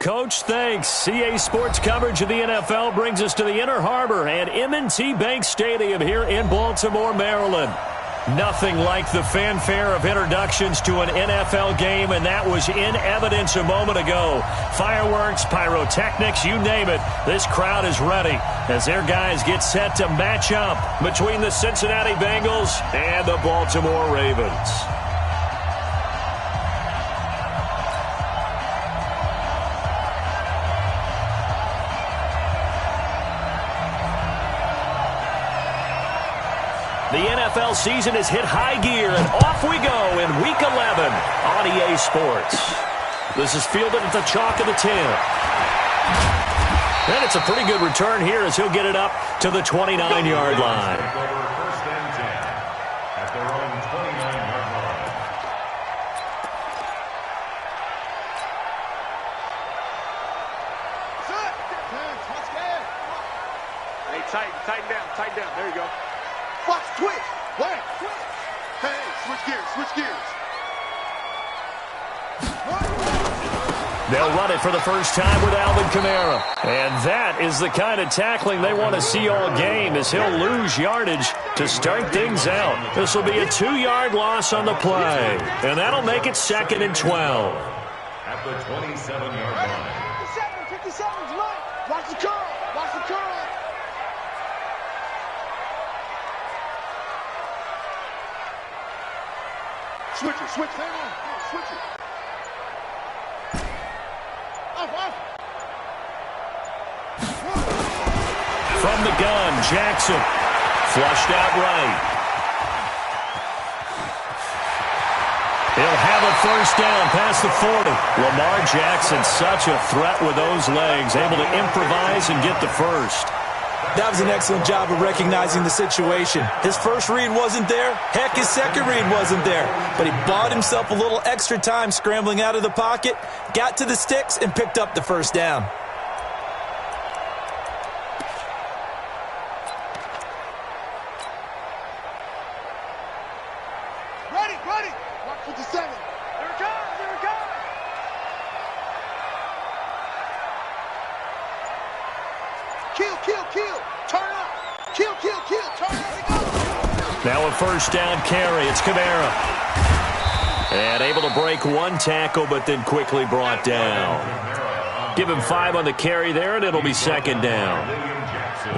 Coach, thanks. CA Sports coverage of the NFL brings us to the Inner Harbor and M&T Bank Stadium here in Baltimore, Maryland. Nothing like the fanfare of introductions to an NFL game, and that was in evidence a moment ago. Fireworks, pyrotechnics, you name it. This crowd is ready as their guys get set to match up between the Cincinnati Bengals and the Baltimore Ravens. The NFL season has hit high gear, and off we go in Week 11 on EA Sports. This is fielded at the chalk of the 10. And it's a pretty good return here as he'll get it up to the 29-yard line. First and 10 at their own 29-yard line. Hey, tighten down. There you go. Watch, twitch, wait. Hey, switch gears. They'll run it for the first time with Alvin Kamara. And that is the kind of tackling they want to see all game as he'll lose yardage to start things out. This will be a 2-yard loss on the play. And that'll make it 2nd and 12. At the 27-yard line. 57, watch the curl. Switch it. Off. From the gun, Jackson. Flushed out right. He'll have a first down past the 40. Lamar Jackson, such a threat with those legs, able to improvise and get the first. That was an excellent job of recognizing the situation. His first read wasn't there. Heck, his second read wasn't there. But he bought himself a little extra time scrambling out of the pocket, got to the sticks, and picked up the first down. Ready. Watch 57. Here it comes. Kill. Turn up. Kill. Turn up. Now a first down carry. It's Kamara. And able to break one tackle, but then quickly brought down. Give him 5 on the carry there, and it'll be 2nd down.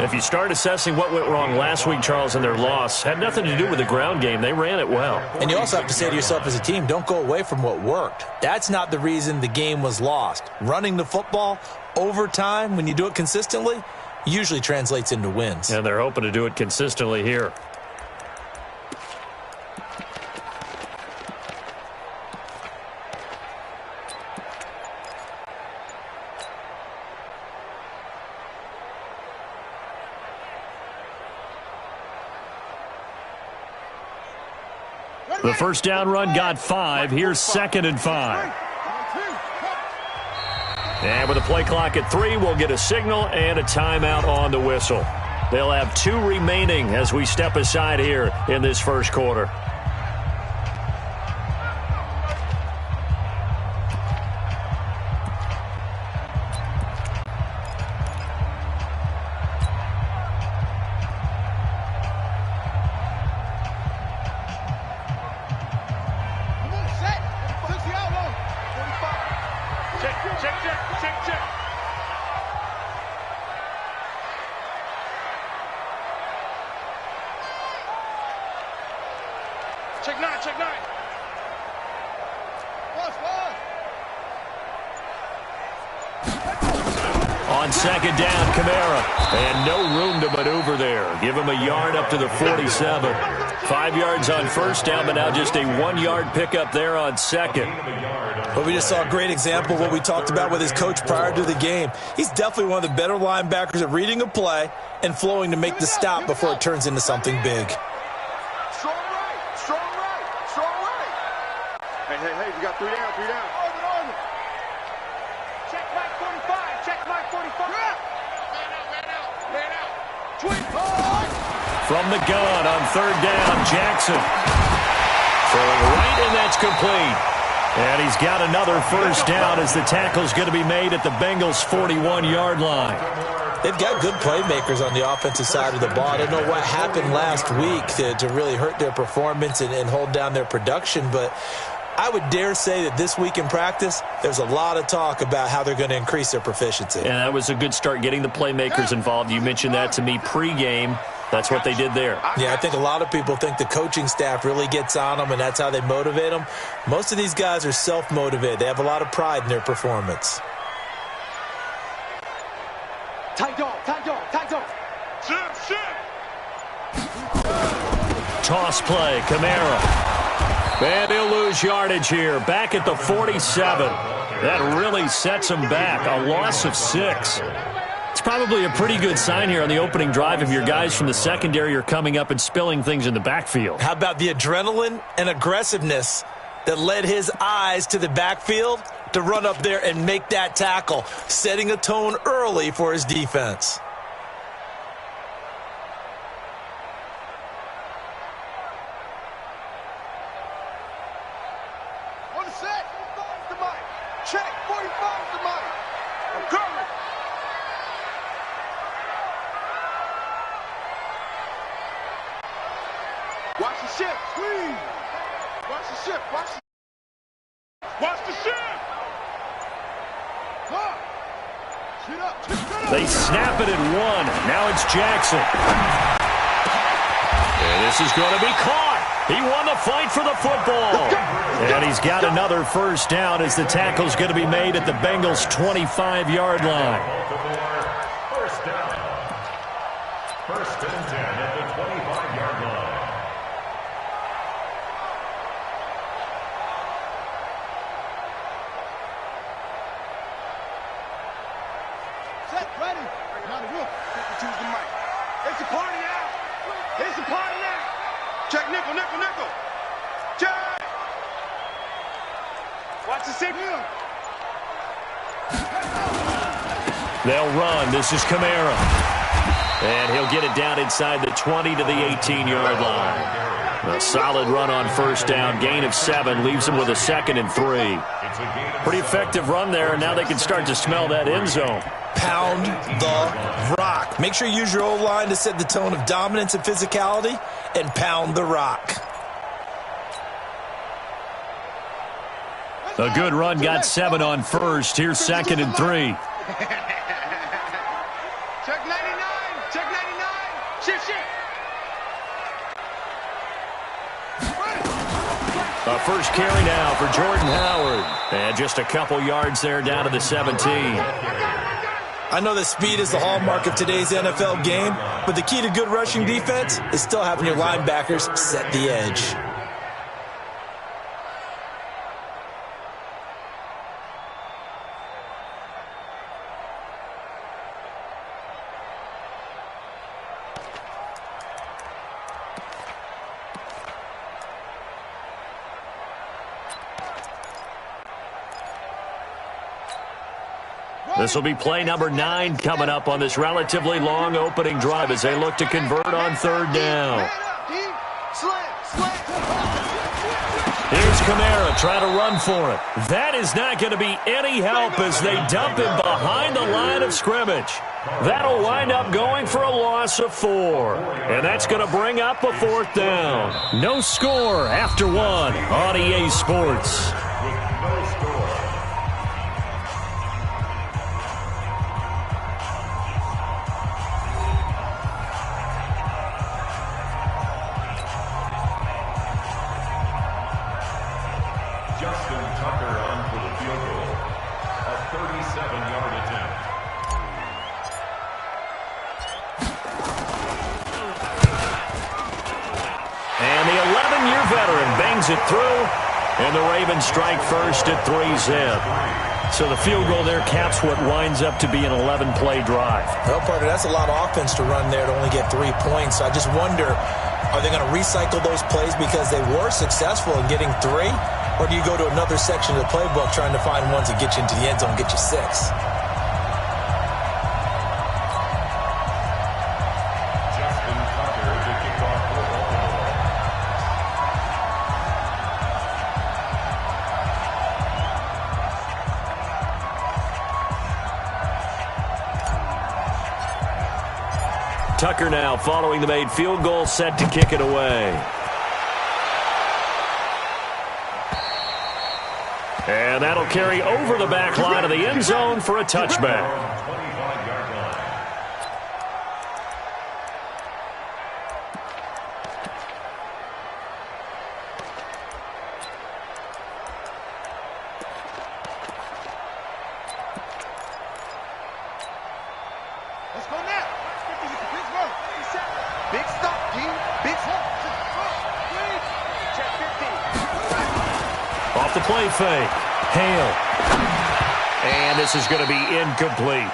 If you start assessing what went wrong last week, Charles, in their loss, had nothing to do with the ground game. They ran it well. And you also have to say to yourself as a team, don't go away from what worked. That's not the reason the game was lost. Running the football over time, when you do it consistently, usually translates into wins. And they're hoping to do it consistently here. The first down run got 5. Here's 2nd and 5. And with the play clock at 3, we'll get a signal and a timeout on the whistle. They'll have 2 remaining as we step aside here in this first quarter. Check 9. On 2nd down, Kamara. And no room to maneuver there. Give him a yard up to the 47. 5 yards on first down, but now just a 1-yard pickup there on 2nd. But we just saw a great example of what we talked about with his coach prior to the game. He's definitely one of the better linebackers at reading a play and flowing to make the stop before it turns into something big. Strong right. Hey, we got 3 down. Check Mike 45. Man out. From the gun on 3rd down, Jackson. Throwing right, and that's complete. And he's got another first down as the tackle's going to be made at the Bengals' 41-yard line. They've got good playmakers on the offensive side of the ball. I don't know what happened last week to really hurt their performance and hold down their production, but I would dare say that this week in practice, there's a lot of talk about how they're going to increase their proficiency. And that was a good start, getting the playmakers involved. You mentioned that to me pregame. That's what they did there. Yeah, I think a lot of people think the coaching staff really gets on them, and that's how they motivate them. Most of these guys are self-motivated. They have a lot of pride in their performance. Tight dog, tight dog, tight dog. Shit. Toss play, Kamara. And he'll lose yardage here. Back at the 47. That really sets him back. A loss of 6. It's probably a pretty good sign here on the opening drive if your guys from the secondary are coming up and spilling things in the backfield. How about the adrenaline and aggressiveness that led his eyes to the backfield to run up there and make that tackle, setting a tone early for his defense. Check, 45 to Mike. I'm coming. Watch the ship, please. Watch the ship, watch the ship. Huh. Shit up. They snap it at 1. Now it's Jackson. And this is going to be caught. He won the fight for the football. And he's got another first down as the tackle's going to be made at the Bengals' 25-yard line. First down. First and 10 at the 25-yard line. Set, ready. Now the roof. Choose the mic. It's a party now. It's a party now. Check nickel. Check. Watch the signal. They'll run. This is Kamara. And he'll get it down inside the 20 to the 18-yard line. A solid run on first down. Gain of 7 leaves him with a 2nd and 3. Pretty effective run there, and now they can start to smell that end zone. Pound the rock. Make sure you use your O-line to set the tone of dominance and physicality, and pound the rock. A good run, got 7 on first. Here's 2nd and 3. Check 99. Check 99. Shit. A first carry now for Jordan Howard. And just a couple yards there down to the 17. I know that speed is the hallmark of today's NFL game, but the key to good rushing defense is still having your linebackers set the edge. This will be play number 9 coming up on this relatively long opening drive as they look to convert on third down. Here's Kamara trying to run for it. That is not going to be any help as they dump him behind the line of scrimmage. That'll wind up going for a loss of 4. And that's going to bring up a 4th down. No score after 1 on EA Sports. It through, and the Ravens strike first at 3-zip. So the field goal there caps what winds up to be an 11-play drive. Well, partner, that's a lot of offense to run there to only get 3 points. So I just wonder, are they going to recycle those plays because they were successful in getting 3? Or do you go to another section of the playbook trying to find ones that get you into the end zone and get you 6? Tucker now following the made field goal, set to kick it away. And that'll carry over the back line of the end zone for a touchback. Let's go now. Big stop, G. Big stop. Check 15. Off the play fake. Hale. And this is going to be incomplete.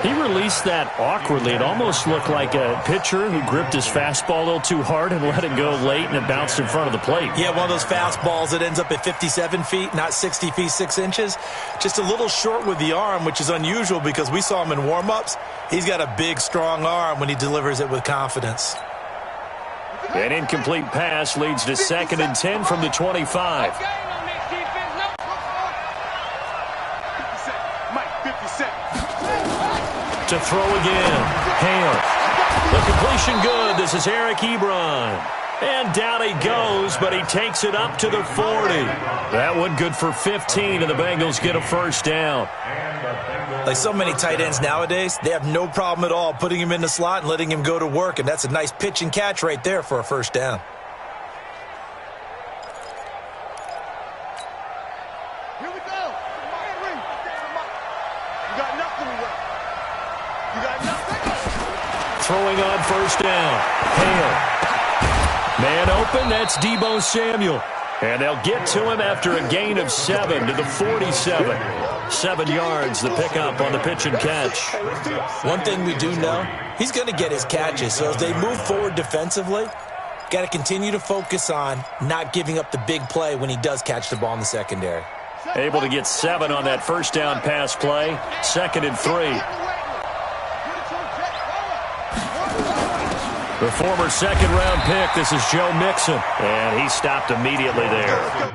He released that awkwardly. It almost looked like a pitcher who gripped his fastball a little too hard and let it go late, and it bounced in front of the plate. Yeah, one of those fastballs that ends up at 57 feet, not 60 feet, 6 inches. Just a little short with the arm, which is unusual because we saw him in warm-ups. He's got a big, strong arm when he delivers it with confidence. An incomplete pass leads to 2nd and 10 from the 25. To throw again. Hale. The completion good. This is Eric Ebron. And down he goes, but he takes it up to the 40. That one good for 15, and the Bengals get a first down. Like so many tight ends nowadays, they have no problem at all putting him in the slot and letting him go to work, and that's a nice pitch and catch right there for a first down. Here we go. You got nothing left. You got nothing. Throwing on first down. Hale. Man open, that's Deebo Samuel. And they'll get to him after a gain of 7 to the 47. 7 yards, the pickup on the pitch and catch. One thing we do know, he's going to get his catches. So as they move forward defensively, got to continue to focus on not giving up the big play when he does catch the ball in the secondary. Able to get 7 on that first down pass play. 2nd and 3. The former second-round pick, this is Joe Mixon. And he stopped immediately there.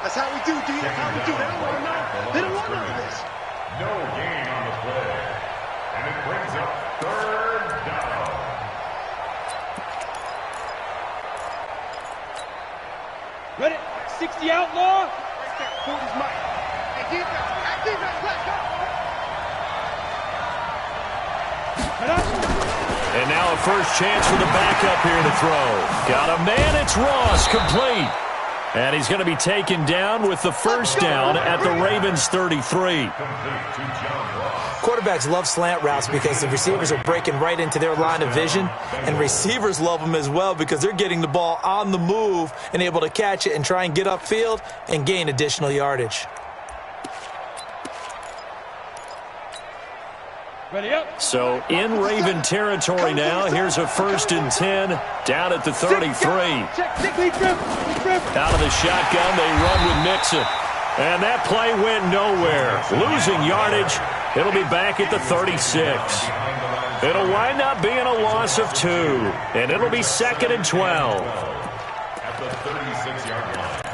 That's how we do, D. That's how we do. They don't want to know. They don't want none of this. No gain on the play. And it brings up 3rd down. Ready? 60 outlaw. Right there. 40's Mike. Hey, defense. Hey, defense. Let's go. And now a first chance for the backup here to throw. Got a man, it's Ross, complete. And he's going to be taken down with the first down at the Ravens 33. Quarterbacks love slant routes because the receivers are breaking right into their line of vision, and receivers love them as well because they're getting the ball on the move and able to catch it and try and get upfield and gain additional yardage. Ready up. So in Raven territory now, here's a 1st and 10 down at the 33. Out of the shotgun, they run with Mixon. And that play went nowhere. Losing yardage. It'll be back at the 36. It'll wind up being a loss of 2. And it'll be 2nd and 12. At the 36-yard line.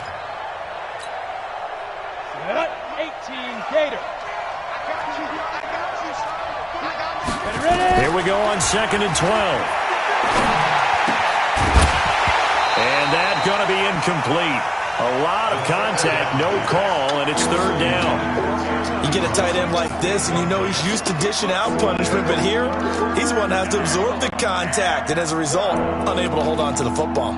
18 Gator. Here we go on 2nd and 12. And that's going to be incomplete. A lot of contact, no call, and it's 3rd down. You get a tight end like this, and you know he's used to dishing out punishment, but here, he's the one that has to absorb the contact, and as a result, unable to hold on to the football.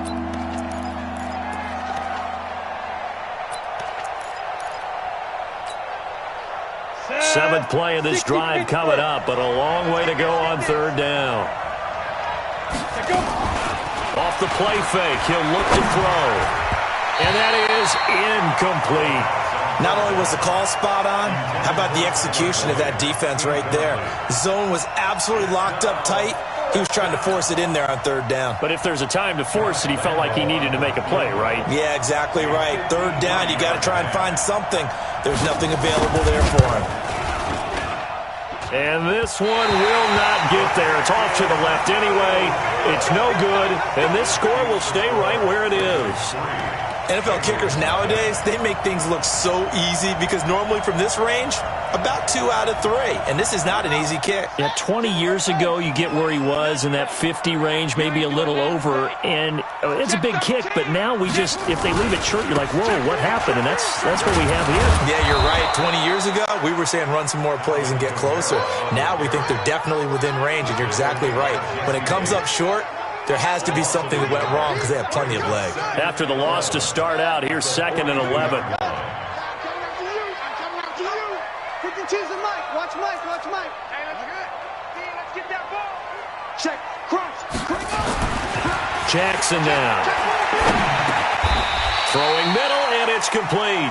Seventh play of this drive coming up, but a long way to go on 3rd down. Off the play fake, he'll look to throw. And that is incomplete. Not only was the call spot on, how about the execution of that defense right there? The zone was absolutely locked up tight. He was trying to force it in there on 3rd down. But if there's a time to force it, he felt like he needed to make a play, right? Yeah, exactly right. 3rd down, you got to try and find something. There's nothing available there for him. And this one will not get there. It's off to the left anyway. It's no good, and this score will stay right where it is. NFL kickers nowadays, they make things look so easy because normally from this range, about 2 out of 3. And this is not an easy kick. Yeah, 20 years ago, you get where he was in that 50 range, maybe a little over. And it's a big kick, but now we just, if they leave it short, you're like, whoa, what happened? And that's what we have here. Yeah, you're right. 20 years ago, we were saying run some more plays and get closer. Now we think they're definitely within range, and you're exactly right. When it comes up short, there has to be something that went wrong because they have plenty of leg. After the loss to start out, here's 2nd and 11. I'm coming after you. Pick and choose the mic. Watch Mike. Watch Mike. Hey, let's good. Let's get that ball. Check. Crunch. Jackson now. Throwing middle, and it's complete.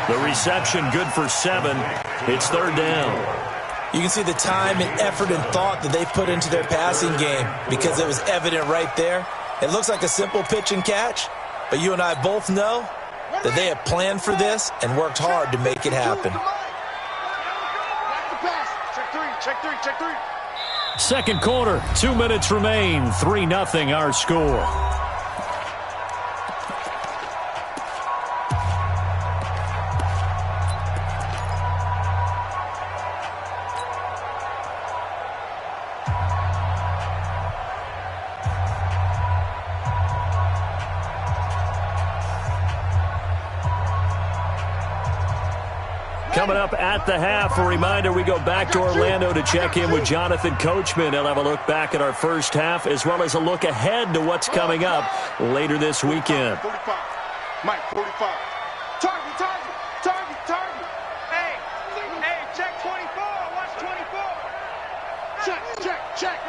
The reception good for 7. It's 3rd down. You can see the time and effort and thought that they put into their passing game because it was evident right there. It looks like a simple pitch and catch, but you and I both know that they have planned for this and worked hard to make it happen. Check three. Second quarter, 2 minutes remain. 3-0 our score. Coming up at the half, a reminder, we go back to Orlando to check in with Jonathan Coachman. He'll have a look back at our first half as well as a look ahead to what's coming up later this weekend. 45. Mike, 45. Target. Hey, check 24. Watch 24. Check.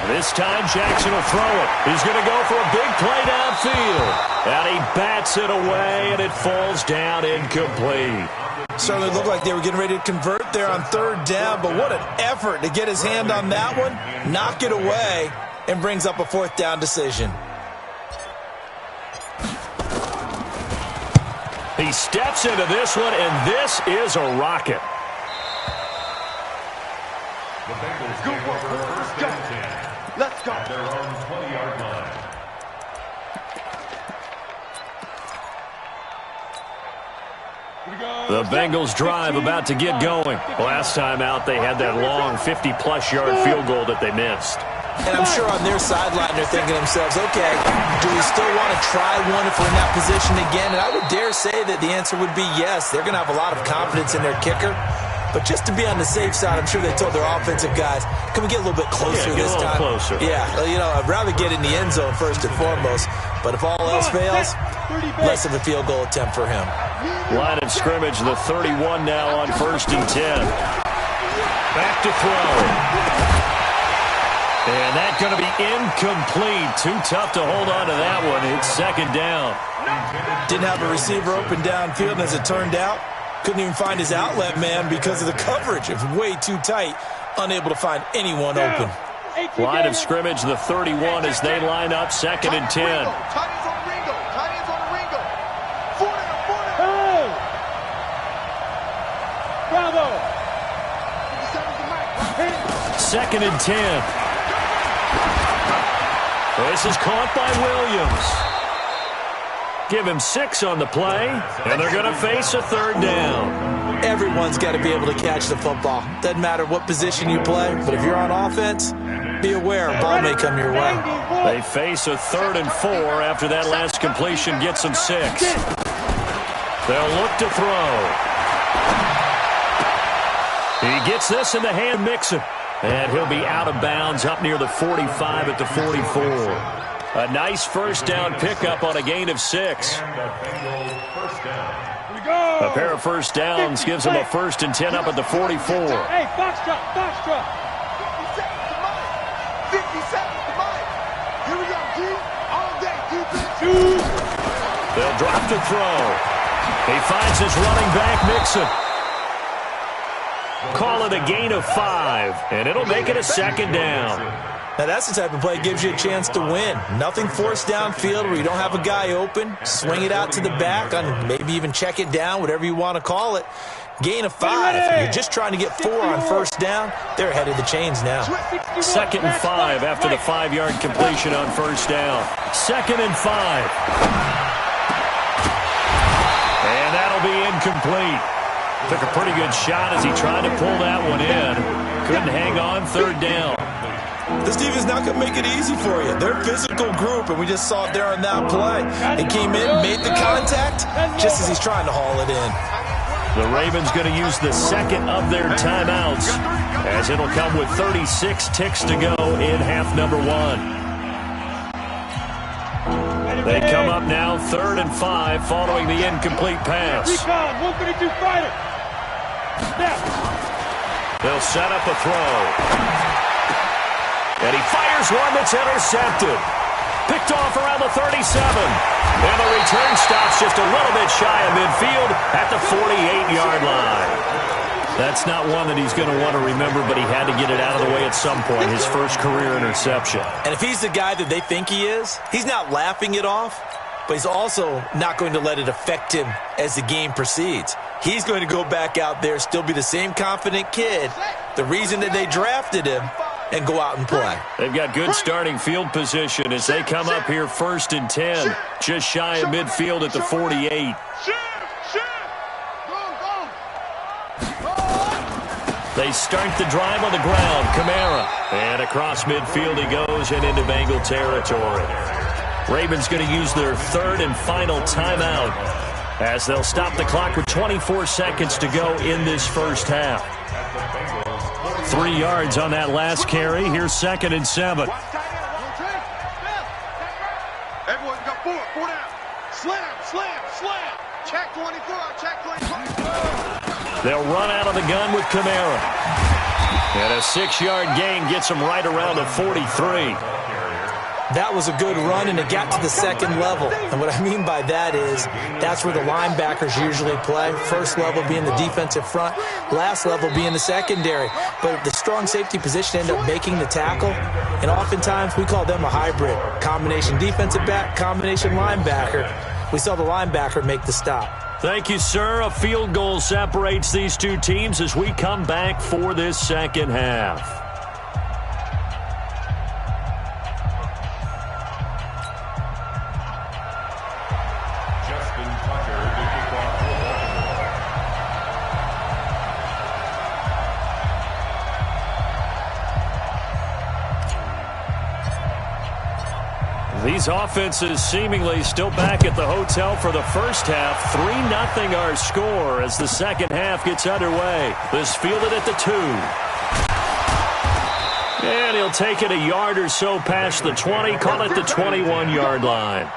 This time, Jackson will throw it. He's going to go for a big play downfield. And he bats it away, and it falls down incomplete. Certainly looked like they were getting ready to convert there on 3rd down, but what an effort to get his hand on that one, knock it away, and brings up a 4th down decision. He steps into this one, and this is a rocket. The Bengals take over 1st and 10. Let's go. At their own 20-yard line. The Bengals drive about to get going. Last time out, they had that long 50-plus yard field goal that they missed. And I'm sure on their sideline they're thinking to themselves, okay, do we still want to try one if we're in that position again? And I would dare say that the answer would be yes. They're going to have a lot of confidence in their kicker. But just to be on the safe side, I'm sure they told their offensive guys, can we get a little bit closer this time? Closer. Yeah, I'd rather get in the end zone first and foremost. But if all else fails, less of a field goal attempt for him. Line of scrimmage, the 31 now on 1st and 10. Back to throw. And that's going to be incomplete. Too tough to hold on to that one. It's 2nd down. Didn't have a receiver open downfield, and as it turned out, couldn't even find his outlet man because of the coverage. It was way too tight, unable to find anyone open. Line of scrimmage, the 31 as they line up, 2nd and 10. Bravo. 2nd and 10. This is caught by Williams. Give him 6 on the play, and they're going to face a 3rd down. Everyone's got to be able to catch the football. Doesn't matter what position you play, but if you're on offense, be aware a ball may come your way. They face a 3rd and 4 after that last completion gets them 6. They'll look to throw. He gets this in the hand, Mixon. And he'll be out of bounds up near the 45 at the 44. A nice 1st down pickup on a gain of 6. A pair of 1st downs gives him a 1st and 10 up at the 44. Hey, box truck, box truck. 50 seconds to mine. Here we go, G. All day, defense. They'll drop to throw. He finds his running back, Mixon. Call it a gain of 5, and it'll make it a 2nd down. Now, that's the type of play that gives you a chance to win. Nothing forced downfield where you don't have a guy open. Swing it out to the back, and maybe even check it down, whatever you want to call it. Gain of 5. You're just trying to get 4 on 1st down. They're ahead of the chains now. 2nd and 5 after the 5-yard completion on 1st down. 2nd and 5. And that'll be incomplete. Took a pretty good shot as he tried to pull that one in. Couldn't hang on, 3rd down. This defense is not going to make it easy for you. They're a physical group, and we just saw it there on that play. He came in, made the contact, just as he's trying to haul it in. The Ravens going to use the 2nd of their timeouts, as it'll come with 36 ticks to go in half number 1. They come up now 3rd and 5 following the incomplete pass. Recon, 132 fighter. Snap. They'll set up a throw. And he fires one that's intercepted. Picked off around the 37. And the return stops just a little bit shy of midfield at the 48-yard line. That's not one that he's going to want to remember, but he had to get it out of the way at some point, his first career interception. And if he's the guy that they think he is, he's not laughing it off, but he's also not going to let it affect him as the game proceeds. He's going to go back out there, still be the same confident kid, the reason that they drafted him, and go out and play. They've got good starting field position as they come up here 1st and 10, just shy of midfield at the 48. They start the drive on the ground. Kamara. And across midfield he goes and into Bengal territory. Ravens going to use their 3rd and final timeout as they'll stop the clock with 24 seconds to go in this 1st half. 3 yards on that last carry. Here's 2nd and 7. Everyone got 4 down. Slam. Check 24, check 24. They'll run out of the gun with Kamara. And a 6-yard gain gets them right around the 43. That was a good run, and it got to the 2nd level. And what I mean by that is that's where the linebackers usually play. First level being the defensive front, last level being the secondary. But the strong safety position ended up making the tackle, and oftentimes we call them a hybrid. Combination defensive back, combination linebacker. We saw the linebacker make the stop. Thank you, sir. A field goal separates these two teams as we come back for this 2nd half. These offenses seemingly still back at the hotel for the first half. 3-0 our score as the second half gets underway. This fielded at the 2. And he'll take it a yard or so past the 20, call it the 21-yard line.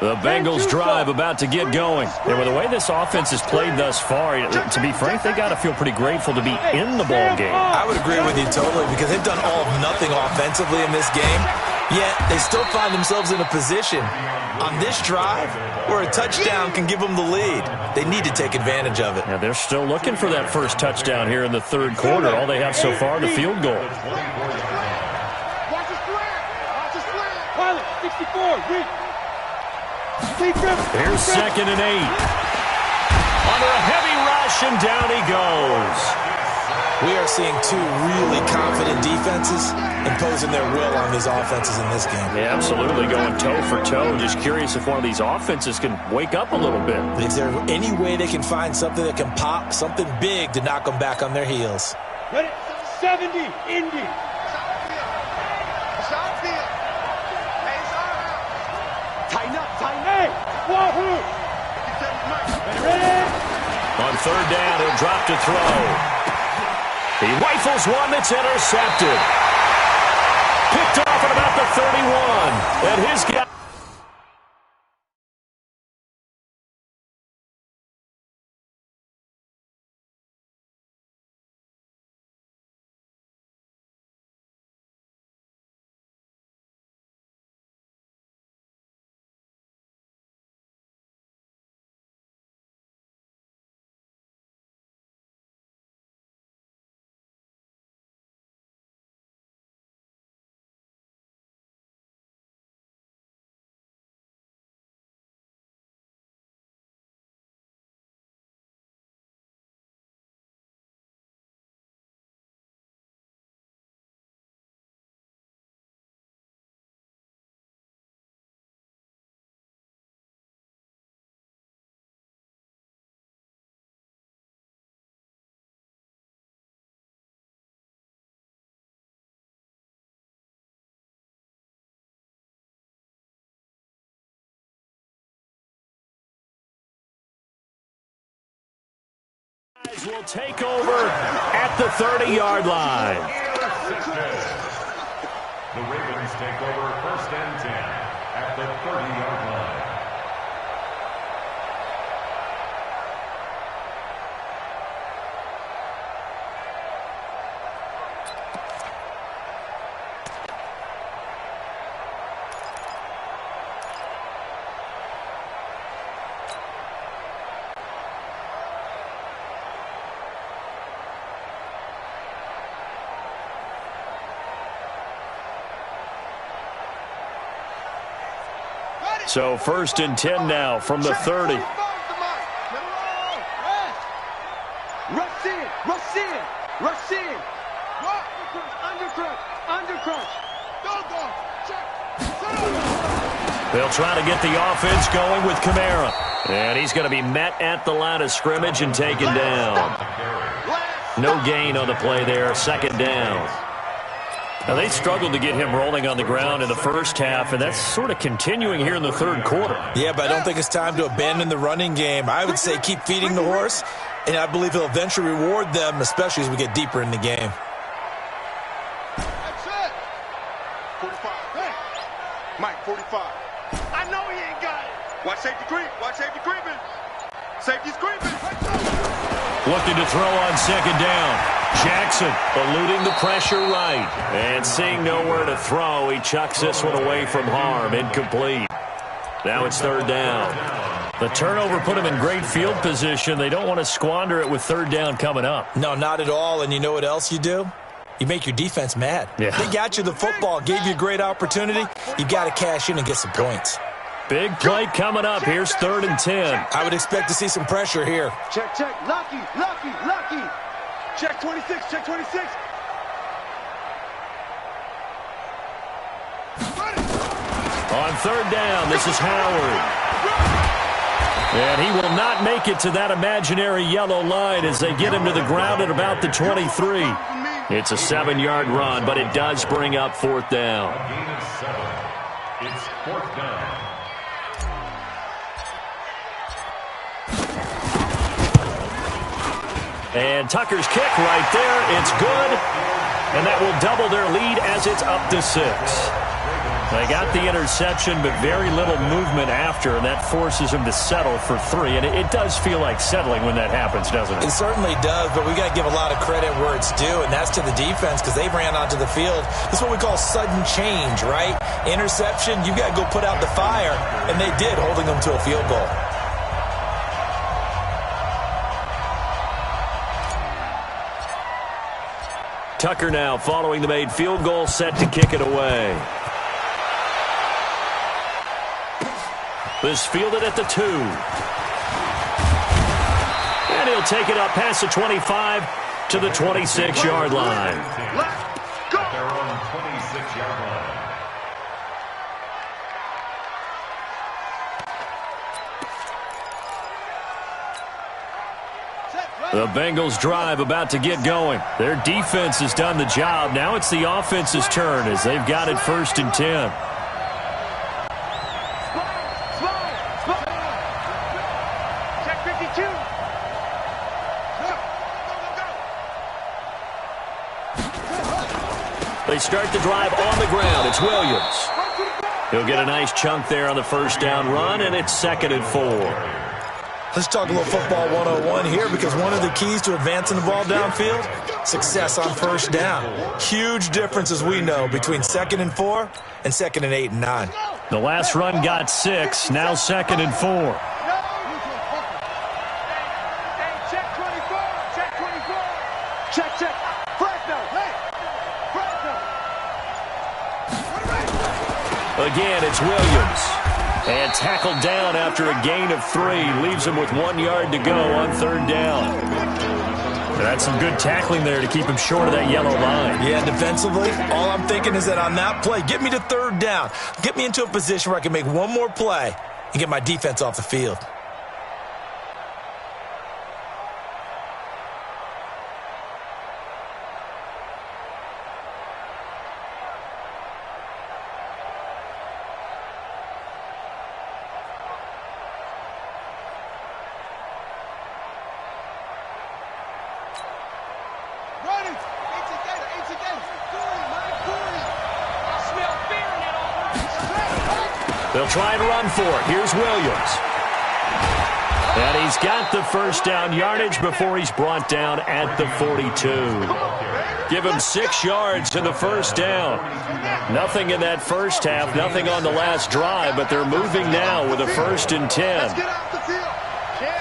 The Bengals drive about to get going. And with the way this offense has played thus far, to be frank, they got to feel pretty grateful to be in the ball game. I would agree with you totally because they've done all of nothing offensively in this game, yet they still find themselves in a position on this drive where a touchdown can give them the lead. They need to take advantage of it. Yeah, they're still looking for that first touchdown here in the third quarter. All they have so far, the field goal. Pilot, 64, read. Here's 2nd and 8. Under a heavy rush, and down he goes. We are seeing two really confident defenses imposing their will on these offenses in this game. Yeah, absolutely, going toe for toe. Just curious if one of these offenses can wake up a little bit. Is there any way they can find something that can pop, something big to knock them back on their heels? Ready? 70, Indy. Wahoo! Ready? On 3rd down, he'll drop to throw. He rifles one that's intercepted. Picked off at about the 31. And his guy. Will take over at the 30-yard line. The Ravens take over 1st and 10 at the 30-yard line. So 1st and 10 now from the 30. Rush in, rush in, rush in. Undercrunch. They'll try to get the offense going with Kamara. And he's going to be met at the line of scrimmage and taken down. No gain on the play there, 2nd down. Now, they struggled to get him rolling on the ground in the first half, and that's sort of continuing here in the third quarter. Yeah, but I don't think it's time to abandon the running game. I would say keep feeding the horse, and I believe he'll eventually reward them, especially as we get deeper in the game. That's it. 45. Hey. Mike, 45. I know he ain't got it. Watch safety creep. Watch safety creeping. Safety's creeping. Looking to throw on 2nd down. Jackson eluding the pressure right. And seeing nowhere to throw, he chucks this one away from harm. Incomplete. Now it's 3rd down. The turnover put him in great field position. They don't want to squander it with 3rd down coming up. No, not at all. And you know what else you do? You make your defense mad. Yeah. They got you the football, gave you a great opportunity. You got to cash in and get some points. Big play coming up. Here's 3rd and 10. I would expect to see some pressure here. Check. Lucky. Check 26. Check 26. On third down, this is Howard. And he will not make it to that imaginary yellow line as they get him to the ground at about the 23. It's a 7-yard run, but it does bring up fourth down. A gain of 7. It's fourth down. And Tucker's kick right there. It's good. And that will double their lead as it's up to 6. They got the interception, but very little movement after, and that forces them to settle for 3. And it does feel like settling when that happens, doesn't it? It certainly does, but we got to give a lot of credit where it's due, and that's to the defense because they ran onto the field. This is what we call sudden change, right? Interception, you got to go put out the fire, and they did, holding them to a field goal. Tucker now following the made field goal, set to kick it away. This fielded at the 2. And he'll take it up past the 25 to the 26-yard line. Let's go. At their own 26-yard line. The Bengals drive about to get going. Their defense has done the job. Now it's the offense's turn as they've got it 1st and 10. They start the drive on the ground. It's Williams. He'll get a nice chunk there on the first down run, and it's 2nd and 4. Let's talk a little football 101 here because one of the keys to advancing the ball downfield, success on first down. Huge difference, as we know, between 2nd and 4 and 2nd and 8 and 9. The last run got 6, now 2nd and 4. Check 24. Check 24. Check, check. Flag now. Hey. Flag now. Again, it's Williams. And tackled down after a gain of 3. Leaves him with 1 yard to go on third down. That's some good tackling there to keep him short of that yellow line. Yeah, defensively, all I'm thinking is that on that play, get me to third down. Get me into a position where I can make one more play and get my defense off the field. They'll try and run for it. Here's Williams. And he's got the first down yardage before he's brought down at the 42. Give him 6 yards in the first down. Nothing in that first half, nothing on the last drive, but they're moving now with a 1st and 10. Let's get off the field. Check.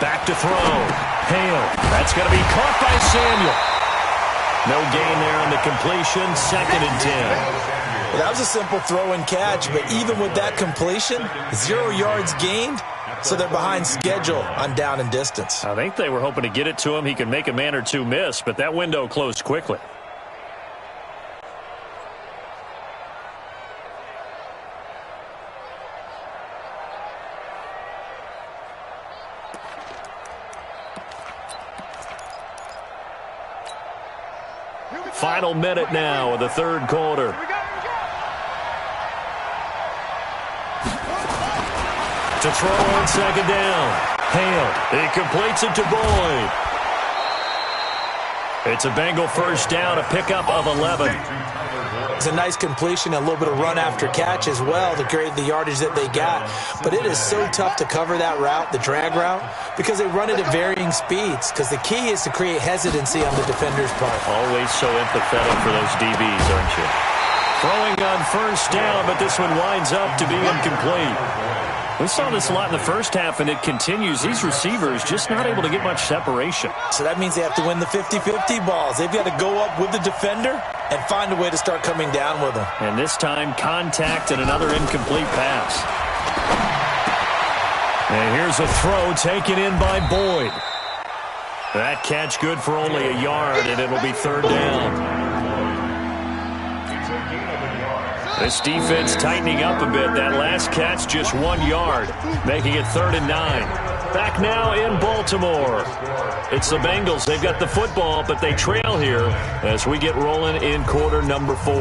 Back to throw. Hale. That's going to be caught by Samuel. No gain there on the completion. 2nd and 10. Well, that was a simple throw and catch, but even with that completion, 0 yards gained, so they're behind schedule on down and distance. I think they were hoping to get it to him. He could make a man or two miss, but that window closed quickly. Final minute now of the third quarter. To throw on 2nd down. Hale. He completes it to Boyd. It's a Bengal first down, a pickup of 11. It's a nice completion, a little bit of run after catch as well to create the yardage that they got. But it is so tough to cover that route, the drag route, because they run it at varying speeds. Because the key is to create hesitancy on the defender's part. Always so empathetic for those DBs, aren't you? Throwing on first down, but this one winds up to be incomplete. We saw this a lot in the first half, and it continues. These receivers just not able to get much separation. So that means they have to win the 50-50 balls. They've got to go up with the defender and find a way to start coming down with them. And this time, contact and another incomplete pass. And here's a throw taken in by Boyd. That catch good for only a yard, and it'll be third down. This defense tightening up a bit. That last catch, just 1 yard, making it 3rd and 9. Back now in Baltimore. It's the Bengals. They've got the football, but they trail here as we get rolling in quarter number 4.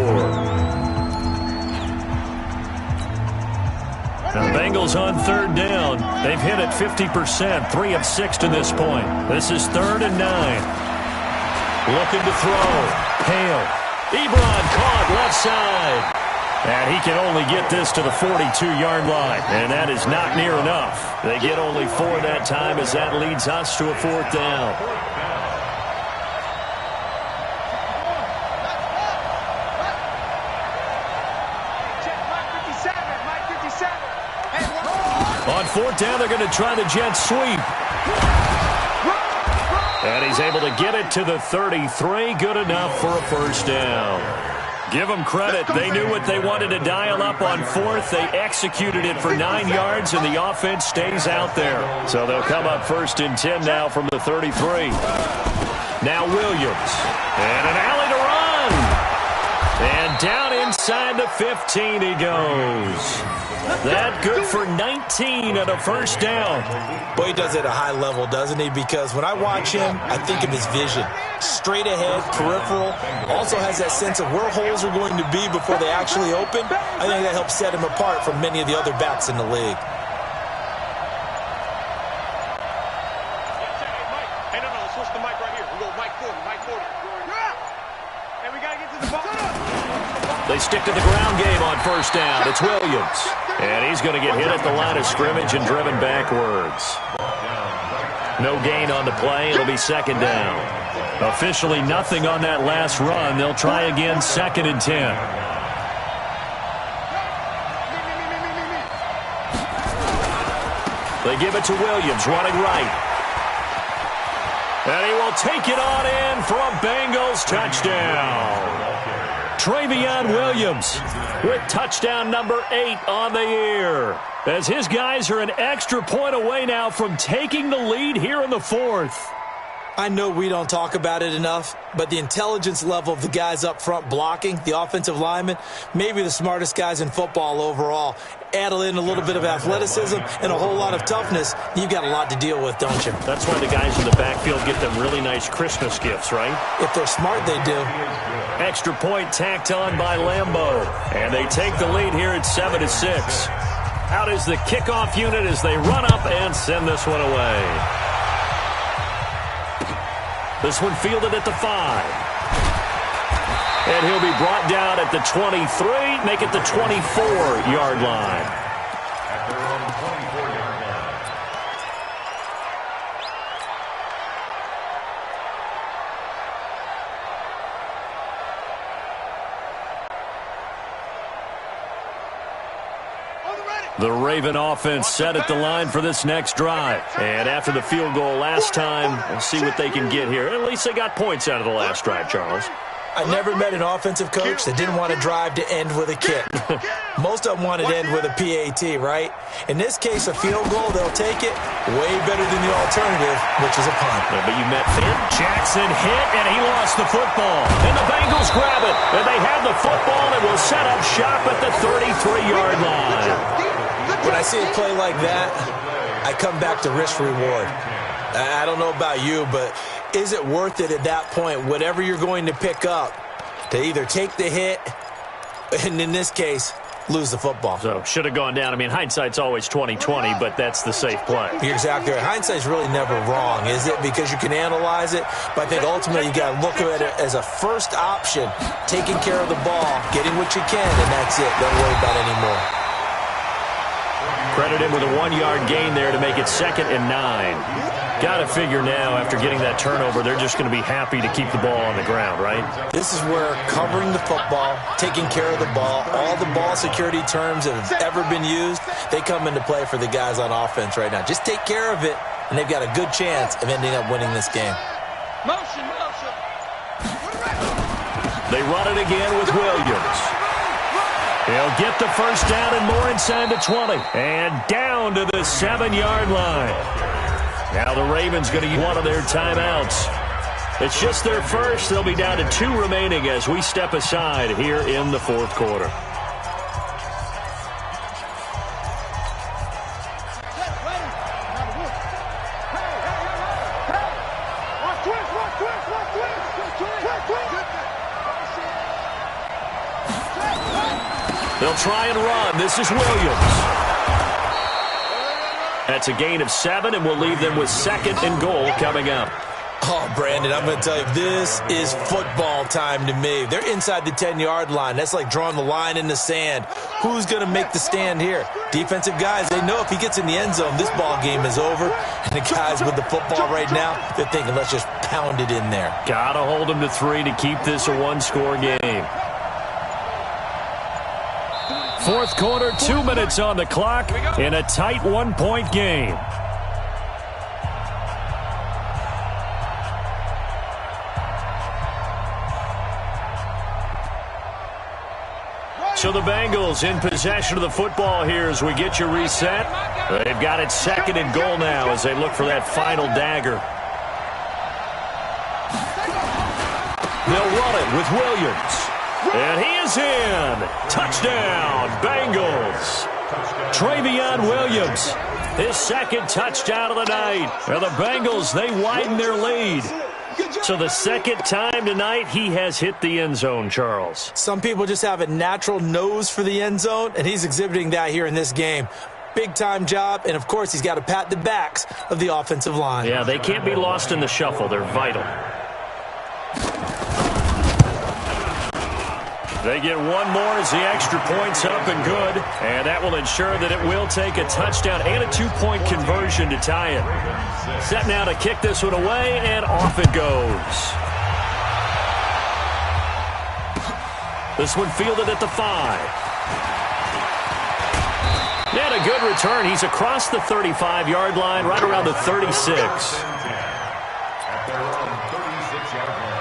Now the Bengals on 3rd down. They've hit it 50%, 3 of 6 to this point. This is 3rd and 9. Looking to throw. Hale. Ebron caught left side. And he can only get this to the 42-yard line. And that is not near enough. They get only 4 that time as that leads us to a 4th down. On 4th down, they're going to try the jet sweep. And he's able to get it to the 33. Good enough for a 1st down. Give them credit. They knew what they wanted to dial up on 4th. They executed it for 9 yards, and the offense stays out there. So they'll come up 1st and 10 now from the 33. Now Williams. And an alley to run. And down inside the 15 he goes. That good for 19 and a 1st down. Boy, he does it at a high level, doesn't he? Because when I watch him, I think of his vision. Straight ahead, peripheral. Also has that sense of where holes are going to be before they actually open. I think that helps set him apart from many of the other backs in the league. Hey, no, let's switch the mic right here. We go Mike 40, Mike 40. And we got to get to the ball. They stick to the ground game on 1st down. It's Williams. And he's going to get hit at the line of scrimmage and driven backwards. No gain on the play. It'll be 2nd down. Officially nothing on that last run. They'll try again 2nd and 10. They give it to Williams running right. And he will take it on in for a Bengals touchdown. Travion Williams with touchdown number 8 on the year. As his guys are an extra point away now from taking the lead here in the 4th. I know we don't talk about it enough, but the intelligence level of the guys up front blocking, the offensive linemen, maybe the smartest guys in football overall. Add in a little bit of athleticism and a whole lot of toughness, you've got a lot to deal with, don't you? That's why the guys in the backfield get them really nice Christmas gifts, right? If they're smart, they do. Extra point tacked on by Lambeau. And they take the lead here at 7-6. Out is the kickoff unit as they run up and send this one away. This one fielded at the 5. And he'll be brought down at the 23, make it the 24-yard line. At their own 24-yard line. The Raven offense set at the line for this next drive. And after the field goal last time, we'll see what they can get here. At least they got points out of the last drive, Charles. I never met an offensive coach that didn't want to drive to end with a kick. Most of them wanted to end with a PAT, right? In this case, a field goal, they'll take it way better than the alternative, which is a punt. Yeah, but you met Finn. Jackson hit, and he lost the football. And the Bengals grab it. And they have the football and will set up shop at the 33-yard line. When I see a play like that, I come back to risk-reward. I don't know about you, but is it worth it at that point, whatever you're going to pick up, to either take the hit and, in this case, lose the football? So, should have gone down. I mean, hindsight's always 20/20, but that's the safe play. You're exactly right. Hindsight's really never wrong, is it? Because you can analyze it, but I think ultimately you got to look at it as a first option, taking care of the ball, getting what you can, and that's it. Don't worry about it anymore. Credit him with a 1-yard gain there to make it 2nd and 9. Got to figure now, after getting that turnover, they're just going to be happy to keep the ball on the ground, right? This is where covering the football, taking care of the ball, all the ball security terms that have ever been used, they come into play for the guys on offense right now. Just take care of it, and they've got a good chance of ending up winning this game. Motion. They run it again with Williams. He'll get the first down and more inside the 20. And down to the 7-yard line. Now the Ravens going to use one of their timeouts. It's just their first. They'll be down to 2 remaining as we step aside here in the fourth quarter. They'll try and run. This is Williams. That's a gain of 7, and we'll leave them with 2nd and goal coming up. Oh, Brandon, I'm going to tell you, this is football time to me. They're inside the 10-yard line. That's like drawing the line in the sand. Who's going to make the stand here? Defensive guys, they know if he gets in the end zone, this ball game is over. And the guys with the football right now, they're thinking, let's just pound it in there. Got to hold them to 3 to keep this a 1-score game. Fourth quarter, 2 minutes on the clock in a tight 1-point game. So the Bengals in possession of the football here as we get you reset. They've got it 2nd and goal now as they look for that final dagger. They'll run it with Williams. And he is in. Touchdown, Bengals. Travion Williams, his 2nd touchdown of the night. Now the Bengals, they widen their lead. So the 2nd time tonight he has hit the end zone, Charles. Some people just have a natural nose for the end zone, and he's exhibiting that here in this game. Big-time job, and of course he's got to pat the backs of the offensive line. Yeah, they can't be lost in the shuffle. They're vital. They get one more as the extra point's up and good, and that will ensure that it will take a touchdown and a 2-point conversion to tie it. Set now to kick this one away, and off it goes. This one fielded at the 5. And a good return. He's across the 35-yard line, right around the 36. At their own 36-yard line.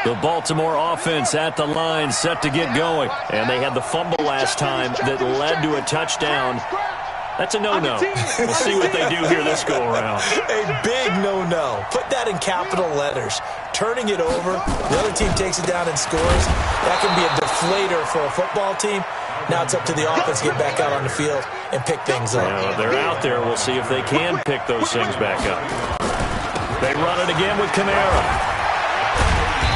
The Baltimore offense at the line, set to get going. And they had the fumble last time that led to a touchdown. That's a no-no. We'll see what they do here this go-around. A big no-no. Put that in capital letters. Turning it over, the other team takes it down and scores. That can be a deflator for a football team. Now it's up to the offense to get back out on the field and pick things up. Now, they're out there. We'll see if they can pick those things back up. They run it again with Kamara.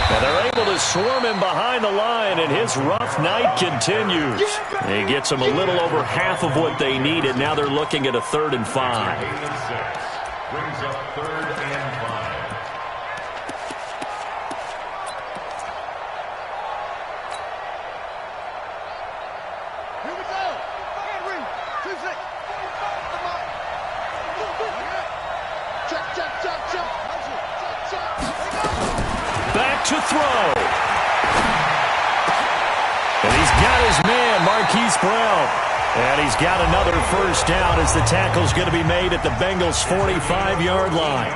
And they're able to swarm him behind the line, and his rough night continues. He gets them a little over half of what they needed. Now they're looking at a 3rd and 5. Brings up 3rd and 5. Here we go. Henry, 2-6. Check. Back to throw. And he's got his man, Marquise Brown. And he's got another first down as the tackle's going to be made at the Bengals' 45-yard line.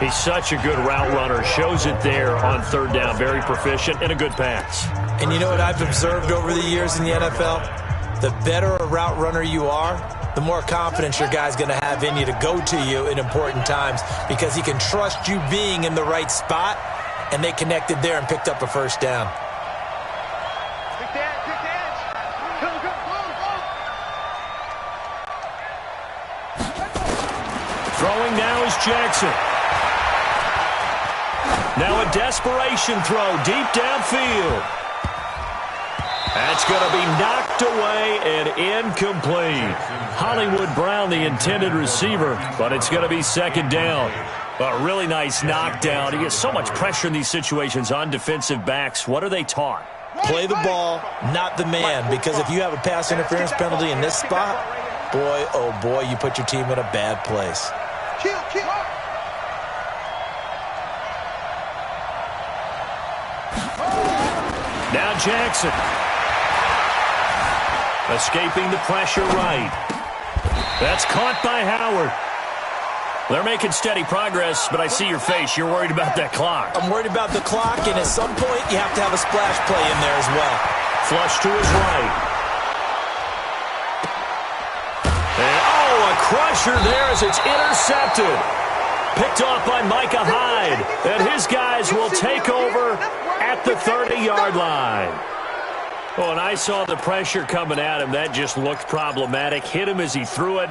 He's such a good route runner. Shows it there on 3rd down. Very proficient and a good pass. And you know what I've observed over the years in the NFL? The better a route runner you are, the more confidence your guy's going to have in you to go to you in important times because he can trust you being in the right spot. And they connected there and picked up a first down. Kick the edge. Go. Throwing now is Jackson. Now a desperation throw deep downfield. That's going to be knocked away and incomplete. Hollywood Brown, the intended receiver, but it's going to be 2nd down. A really nice knockdown. He gets so much pressure in these situations on defensive backs. What are they taught? Play the ball, not the man, because if you have a pass interference penalty in this spot, boy, oh boy, you put your team in a bad place. Kill. Now Jackson. Escaping the pressure right. That's caught by Howard. They're making steady progress, but I see your face. You're worried about that clock. I'm worried about the clock, and at some point, you have to have a splash play in there as well. Flush to his right. pressure there as it's intercepted. Picked off by Micah Hyde. And his guys will take over at the 30-yard line. Oh, and I saw the pressure coming at him. That just looked problematic. Hit him as he threw it,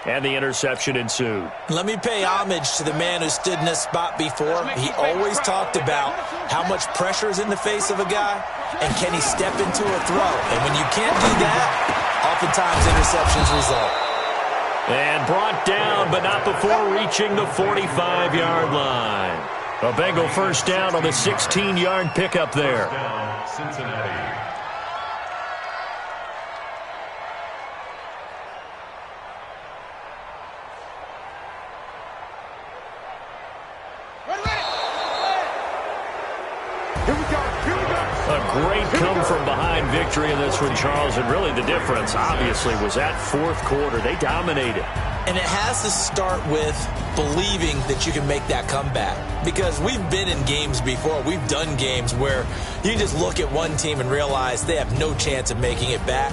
and the interception ensued. Let me pay homage to the man who stood in this spot before. He always talked about how much pressure is in the face of a guy, and can he step into a throw. And when you can't do that, oftentimes interceptions result. And brought down, but not before reaching the 45-yard line. A Bengal first down on the 16-yard pickup there. First down, Cincinnati. A great come-from-behind victory in this one, Charles, and really the difference, obviously, was that fourth quarter. They dominated. And it has to start with believing that you can make that comeback. Because we've been in games before. We've done games where you just look at one team and realize they have no chance of making it back.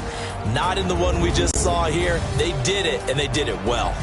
Not in the one we just saw here. They did it, and they did it well.